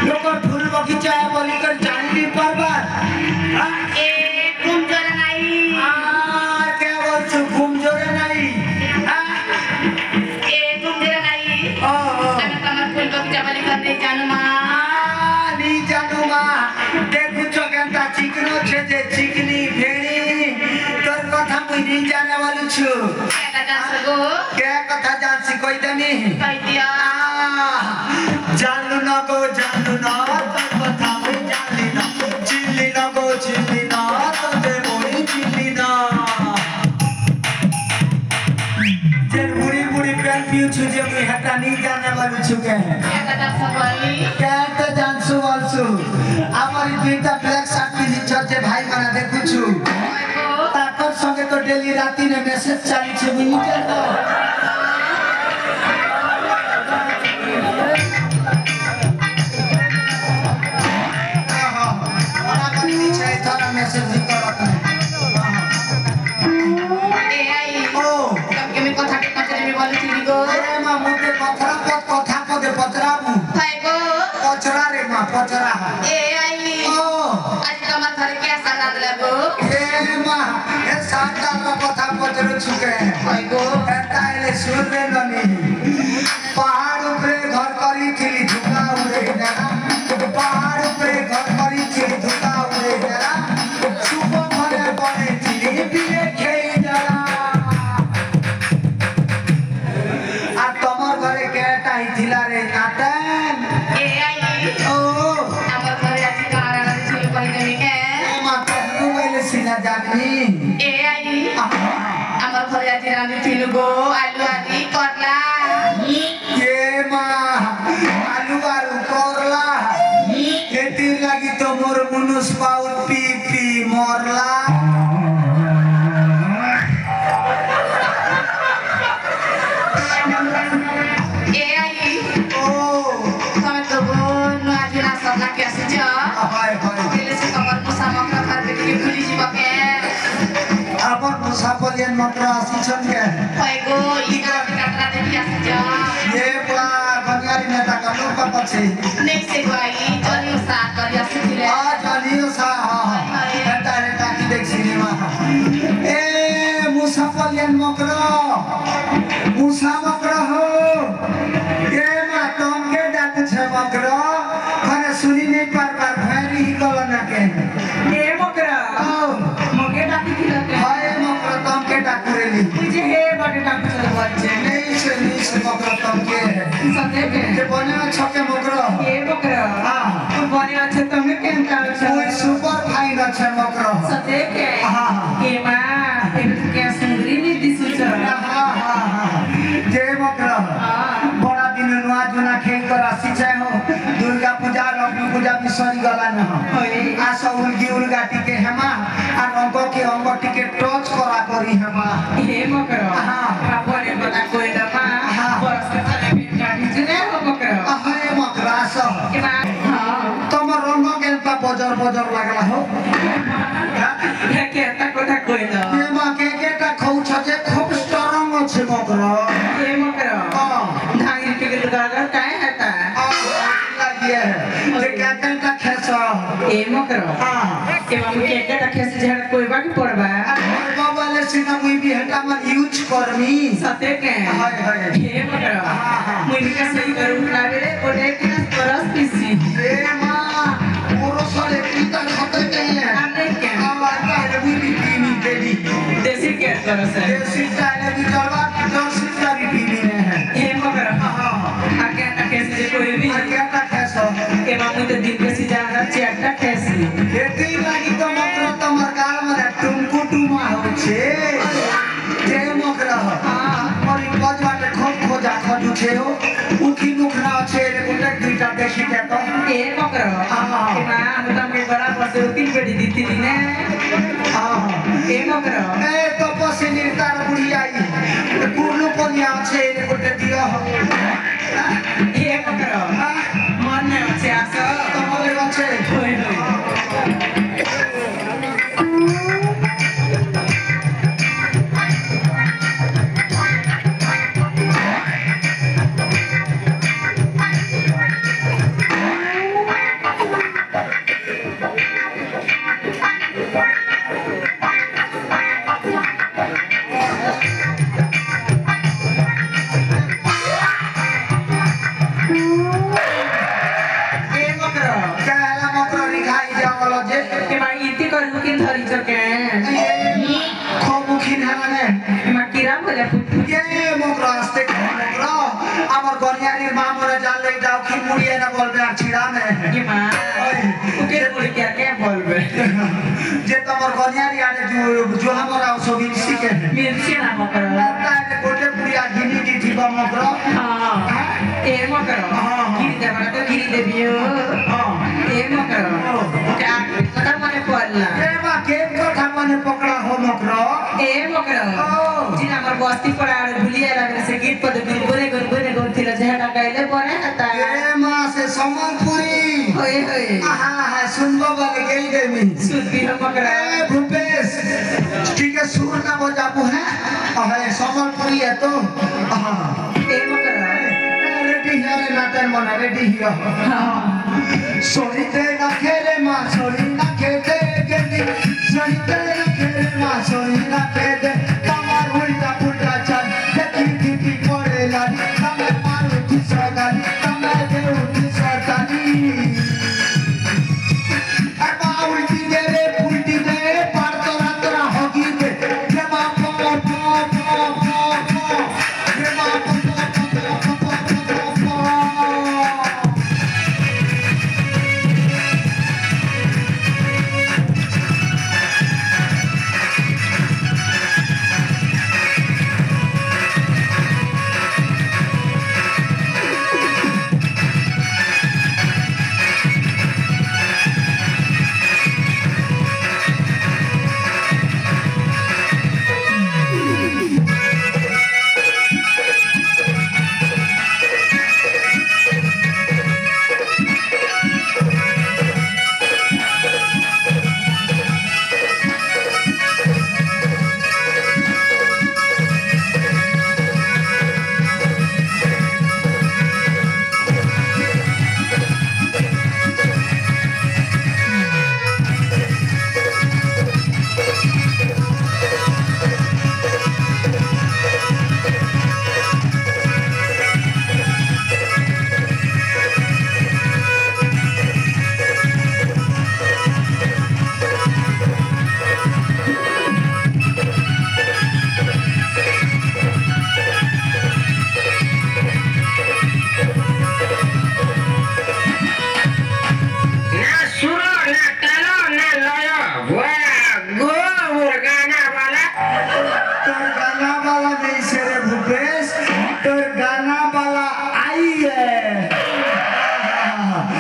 लोग फूल बगीचा है बोलकर जानवी परबार ए घूम जोरे नहीं क्या बोल चु घूम जोरे नहीं ए घूम जोरे नहीं अगर तमर फूल बगीचा बोलकर नहीं जानू माँ देखु चोकेंता चिकनो छे जे चिकनी भेड़ी तोर कथा मुई नहीं जाने वालू छु क्या कथा जान सी कोई दमी कह दिया जानू ना तोर कथा मुई जानली ना चिल्ली ना तोते मोई चिल्ली ना जे बुरी प्यान पियो छु जे मुई हटा नहीं जाने वालू छु के क्या तो जानसु वालसु हमारी दुईटा ब्लैक शर्ट की चर्चे भाई माना देखु छु ताकर संगे तो डेली राती ने मैसेज चाली छु मुई के तो ओना कनी छै थारा मैसेज ही करत है ए आई ओ कब के मैं कथा के पचरे में बोली थी गो अरे मां मुते पथरा कथा को दे पथरा मु भाई गो पचरा रे मां पचरा ए आई ओ आज कमर घर क्या सलाद लगो ए मां ए साता का कथा पचरो छुके भाई गो एटा एले सुन रे ननी पहाड़ ऊपर घर करी थी झुका उड़े जरा पहाड़ ऊपर घर करी थी झुका उड़े जरा सुबह भरे बने थी बिरे खेई जरा आ तमर घरे केटा ही थिला रे नाटन ए आई ओ আমার ঘরে আছি কারা না ছিল কই দেবি কে ए मां तू पहले सीना जानी এ আই আমার ঘরে আছি রাঁধি ছিল গো আলু আদি করলা ये मां आलू आलू करला खेती लगी तो मोर मुनुस पाउल पी पी मरला এ আই ओ তুমি তো গো নাজি না সবলা কে আসিছ हाय हाय কেলে সে তোমার মুসা মকরা ঘর দেখি ভুলি যাব কে अपन मुसाफरियन मंत्र आसीछन के কই গো ইগা কাটরা দেখি আসিছ ये बड़ा बंगाली नेता का लोग का पछे নেই সে গাই চলি সা করি আসিছিলে आ जानियो सा हां नेता नेता की देख सिनेमा ए मुसाफरियन मंत्र मुसा मंत्र हो ये मा तुम के डाक छे मंत्र खरे सुनी नहीं पर भैरी ही कलना के এ মকরা ओ মকে ডাকি দিল কে हाय मंत्र तुम के डाक रेली তুই হে বড় ডাকি চলে বলছে नहीं से मंत्र तुम के है সতে কে जे बने छके मंत्र এ মকরা हां তো বনে আছে তুমি কেন কাল कोई सुपर फाइन আছে मंत्र সতে কে हां এ মা একটু কে সুন্দরী নি দিছুছ जय मकर बड़ा दिन नुआ जुना खेल कर आसी चाहे हो दुर्गा पूजा लक्ष्मी पूजा बिसरी गला न हो आस उलगी उलगाटी के हेमा आ अंग के अंग टिके टच करा करी हेमा হে মকর আপনে কথা কইলা মা বরস চলে বিটানি জনে হো মকর अहे मकरास এ মা तुम रंग केलता बजर बजर लागला हो কে তা কথা কইলা ये मा के खौ छजे खूब स्ट्रांग আছে मकर হে মকর ধাঙ্গি কে লগাগা কায় হতা लगिए जे का खेसा এ মকর हां এ মামু কে খেসে ঝাড় কইবা কি পড়বা मोबाइल से ना मुई भी हटा मन यूज करमी सते के हाय हाय हे मकर मुई का सही करू लागे रे ओडे के परस पीसी ए मां मोरो सारे पीता खते के हैं आने के आवाज का भी पीनी तेरी देसी के करो से देसी स्टाइल भी चलवा देसी स्टाइल पीनी है हे मकर आगे ना कैसे कोई भी क्या का कैसा के मामू तो दिन के सी जाना चेटा कैसे खेती लगी तो मकर तमर गाल में टुमकु टुमा हो छे जे मकर हां और इकाज बाटे खूब खोजा खजु छे हो उखी मुखना छे रे गुटे दुईटा देखी के तो हे मकर के मां हम के बड़ा बसे तीन बेटी दी थी ने हां हे मकर ए तो पसे निर्तार बुढ़ी आई कुरलु कोनिया छे रे गुटे दियो हे मकर मन ने আছে আসো तमले আছে होय होय छिड़ा में ये मां उके बोल क्या बोलबे जे तमर गनियारी आने जो हमरा सोबिसी के मिर्ची ना मकर लगता है गोटे पुरिया गिनी की जीवा मकर हां ए मकर गिरी देबा तो गिरी देबियो हां ए मकर क्या कथा माने पड़ला ए बा केक कथा माने पकड़ा हो मकर ए मकर जिना हमर बस्ती पड़ा भुलिया लगे से गीत पद गुनगुने थिला झेटा गाइले परे हता ए मां से समनपुरी होय होय आहा सुनबो वाले गेल दे मी सुनबी हम मकर ए भूपेश ठीक है सुर ना बजाबू है अहे समनपुरी है तो आहा ए मकर रेडी है नाटन मना रेडी है हां सोरी ते ना खेले मां सोरी ना खेते गेली सोरी ते ना खेले मां सोरी ना खेते कमर उल्टा पुल्टा चल देखी की पड़े लाली कमर मारू की सगाली कमर दे उठी सगाली अबा उल्टी दे रे उल्टी दे पार तोरा तोरा होगी दे जे मां पो जे मां पो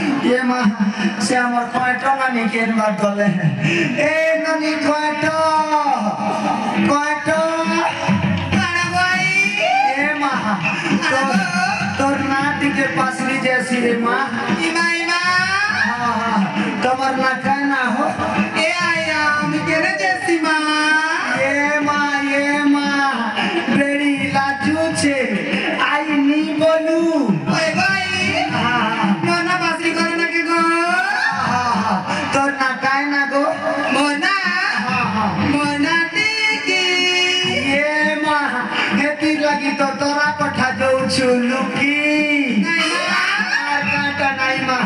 से हमर क्वाटो ना निकेन बात बोले ए ननी क्वाटो बड़ा भाई ए मां तोर नाटी के पासरी जैसी रे मां इमा हां तमर ना कहना हो ए आया हम केने जैसी मां ये मां बेड़ी लाजू छे आई नी बोलू ओए भाई हां मना पासरी करे ना के गो तोर ना काय ना गो मोना मोना टेकी ये मां हेती लगी तो तोरा कोठा जाऊ छु लुकी नहीं काटा नहीं मां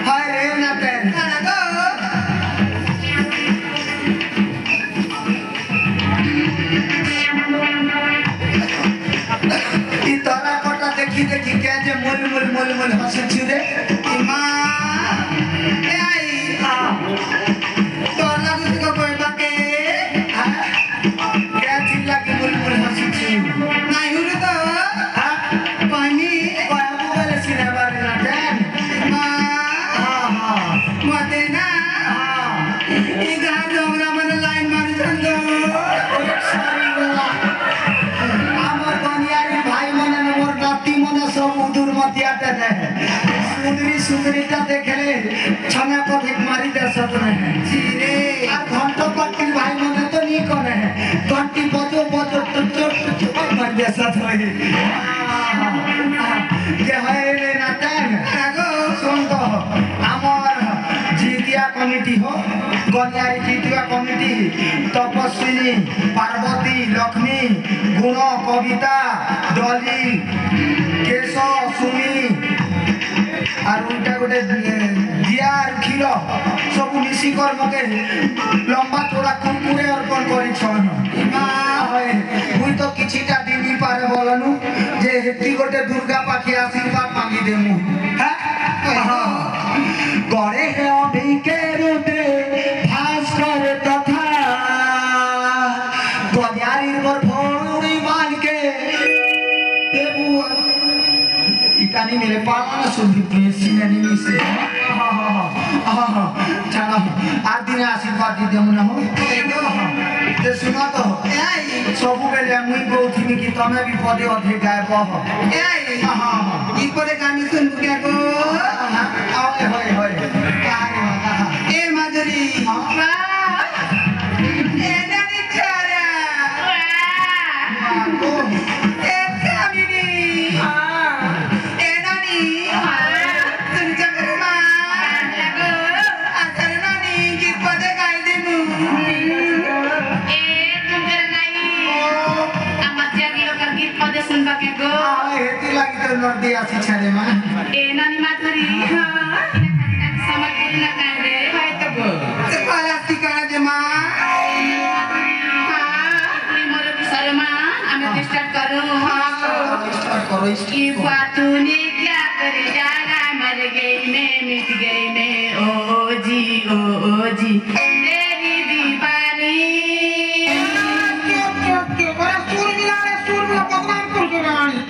हाय रे ना तेन ना गो ई तोरा कोठा देखी के जे मुल हंसी छु रे मां ए आई तोर लागू को कोई बाके क्या चिल्ला के मुल हंसी छु नहीं हुरे तो पानी बाबू वाले सीना बारे ना देन हां मते ना ई गान हमरा मन लाइन मार चंदो सारी वाला हमर बनियारी भाई मन मोर नाती मन सब उदुर मतियाते ने सुंदरीटा देखले छना को ठीक मारी दे सत रहे जी रे आ घंटो पट्टी भाई मन तो नहीं करे घंटी बजो तो मार दे सत रहे के है रे नाटन आगो सुन तो हमर जीतिया कमिटी हो गनियारी जीतिया कमिटी तपस्विनी पार्वती लक्ष्मी गुण कविता डली केशव सुमी और उल्टा गोटे दिया क्षीर सब मिसी कर मके लंबा चौड़ा कुरकुरे अर्पण करी छन मुई तो किछिटा दिनी पारे बोलनु जे हेती गोटे दुर्गा पाखी आशीर्वाद मांगी देमु हैं दिन आशीर्वाद दी देम ना हो ते सुना तो सब बेले मुई कहथिनी कि तमे भी पदे अधे गायब हो हां ई पदे गानी सुन के को आओ होय होय ए माधुरी ए नानी चारा ए कामिनी ए नानी तुम जगह मां लगो आकर नानी की पदे गाई देमु ए तुम जरा नहीं अमत जागी लोग गीत पदे सुन के गो हेती लागि त नर्दी आसी छाडे मा ए नानी माधुरी समझ ना कांदे है तो गो से पाला टिकाना जे मां मोर शर्मा हमें स्टार्ट करूं स्टार्ट करो कि तूने क्या कर जाना मर गई मैं मिट गई मैं ओ जी तेरी दीवानी क्यों बड़ा सुर मिला भगवान को सुनानी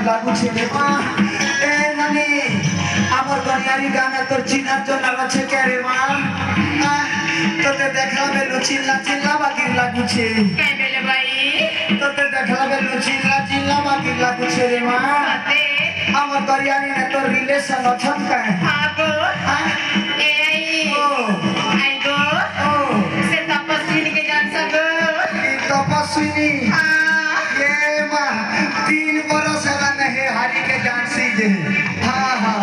लागू छे मा ए नानी আমার গনিয়ারি গানা তোর চিনার জন্য আছে কে রে মা তোতে দেখলা বে লুচিলা চিল্লা বাকি লাগুছে কে বেলে ভাই তোতে দেখলা বে লুচিলা চিল্লা বাকি লাগুছে রে মা আমার গনিয়ারি না তোর রিলেশন অছন কা আগো এ আই গো সে তপস্বিনী के जान सब तपस्विनी ये मां 3 बरस नहीं हारी के जान सी जे हां हां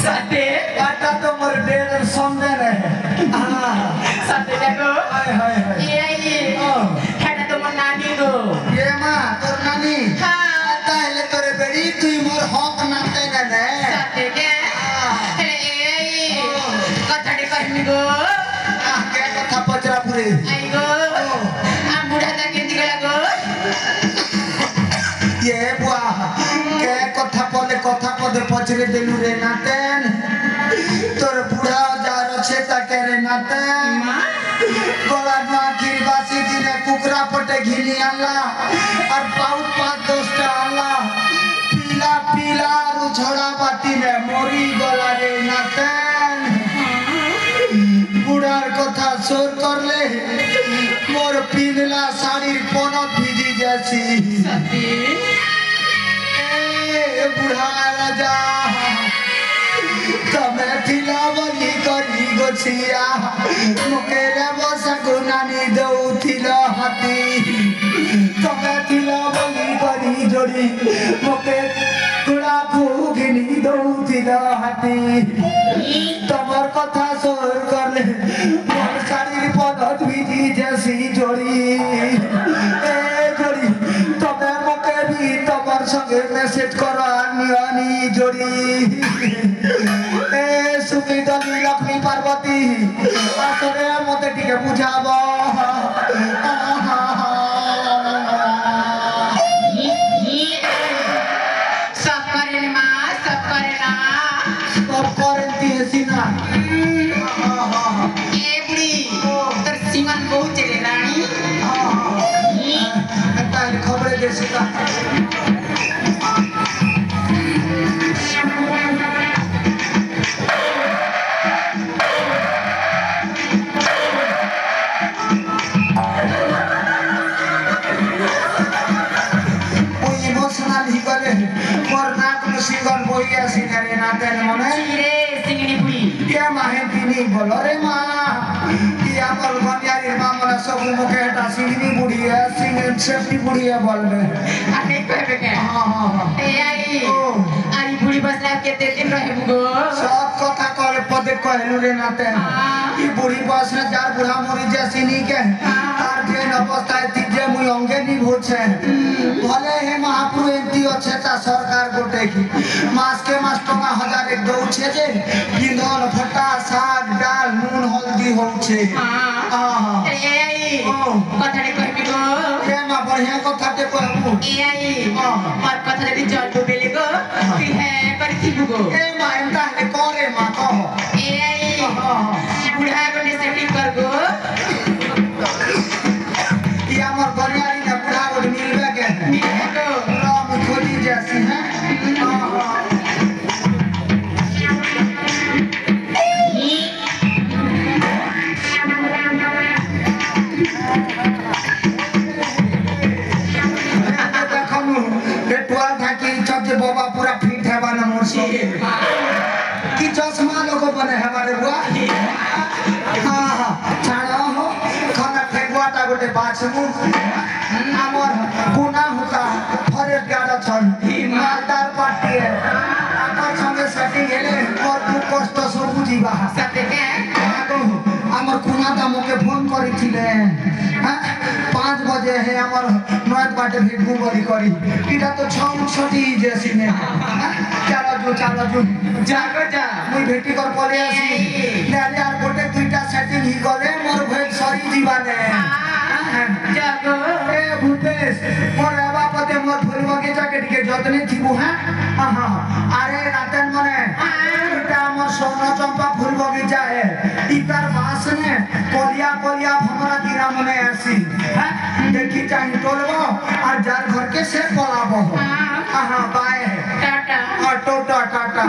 साथे आटा तो मोर डेर समझे रहे हां साथे देखो हाय हाय हाय ये हेडा तो मन नानी गो ये मां तोर नानी हां ताहले तोरे बेड़ी तुई मोर हक नाते न रे साथे के कथाड़ी कहनी गो के कथा पचरा पुरे आई गो आ बुढ़ा ता केंदी गला गो ये बुआ के कथा पदे पचरे देलु रे नातेन तोर बुढ़ा जार छे ता के रे नातेन गोला ना गिरबासी दिने कुकरा पटे घिली आला और पाउत पात दोस्ता आला पीला पीला रु झोड़ा बाटी में मोरी गोला रे नातेन कथा सोर कर ले मोर पिनला साड़ी पनत भिजी जासी सती ए बुढ़ा राजा तमे थिला बली करी गोछिया मुकेरे बसा गुनानी दउथिला हाथी तमे थिला बली करी जोड़ी मुके गुड़ा घुघिनी दउथिला हाथी तमर कथा सोर करले मोर शारीर पदत भिजी जैसी जोड़ी ए जोड़ी तमे मुके भी तमर संगे मैसेज करो आनी जोड़ी ए सुमिदली लक्ष्मी पार्वती आसरे मते टिके बुझाबो सब करे माँ सब करे ना सब करती है सीना ए बुढ़ी तर सीमन बहुत चले रानी ताल खबरे देसी का सिंगल बोइया सिंगरे नाते मने चिरे सिंगनी बुढ़ी क्या माहे तिनी बोलो रे माँ कि आमर गनियारी मामला सब मुके हटा सिंगनी बुढ़ी है सिंगल सेफ्टी बुढ़ी है बोल में अने कहबे के हां ए आई आई बुढ़ी बसला केते दिन रहे बुगो सब कथा करे पदे कहलु रे नाते ई बुढ़ी बस में जार बुढ़ा मोरी जैसी नी के तार जे अवस्था थी जे मुई अंगे नी होछे भले हे महापुरु एंती अच्छे ता सरकार गोटे की मास के मास टका 1000 एक दउछे जे इंधन फटा साग दाल नून हल्दी होछे हां ए आई कथाड़े कहबी गो के मा बढ़िया कथा ते कहबू ए आई और कथा रे जल तो बेले गो कि है करथी बुगो ए मा एंता है करे मा कह ए आई बुढ़ा गने से ठीक कर गो ई हमर गनियारी ना बुढ़ा गोट मिलबे के मिले गो राम खोली जैसी है बाबा पूरा फिट है वाला मोरसी की चश्मा लोगो बने है वाले बुआ हां छाड़ा हो खाना फेगवाटा गोटे बाछमु हमर गुना होता फरेट गाड़ा छन मालदार पार्टी है आकर संगे सेटिंग हेले और तू कष्ट सब बुझीबा सते के हमर कुना दा मोके फोन करी थिले हां 5 बजे है हमर नोट बाटे भेटबू बड़ी करी इटा तो छम छोटी जैसी ने चलो जो जागो जा मुई भेटी कर पले आसी ले यार गोटे दुईटा सेटिंग ही करे मोर भेट सरी जीवाने जागो ए भूपेश मोर बाबा पते मोर फूल बगीचा के टिके जतने थिबू हां हां अरे रातन मने इटा मोर सोना चंपा फूल बगीचा है इतर वासने कोलिया कोलिया हमरा गिरा मने आसी हां देखी चाहि टोलबो और जार घर के से पलाबो हां बाय टाटा और टोटा टाटा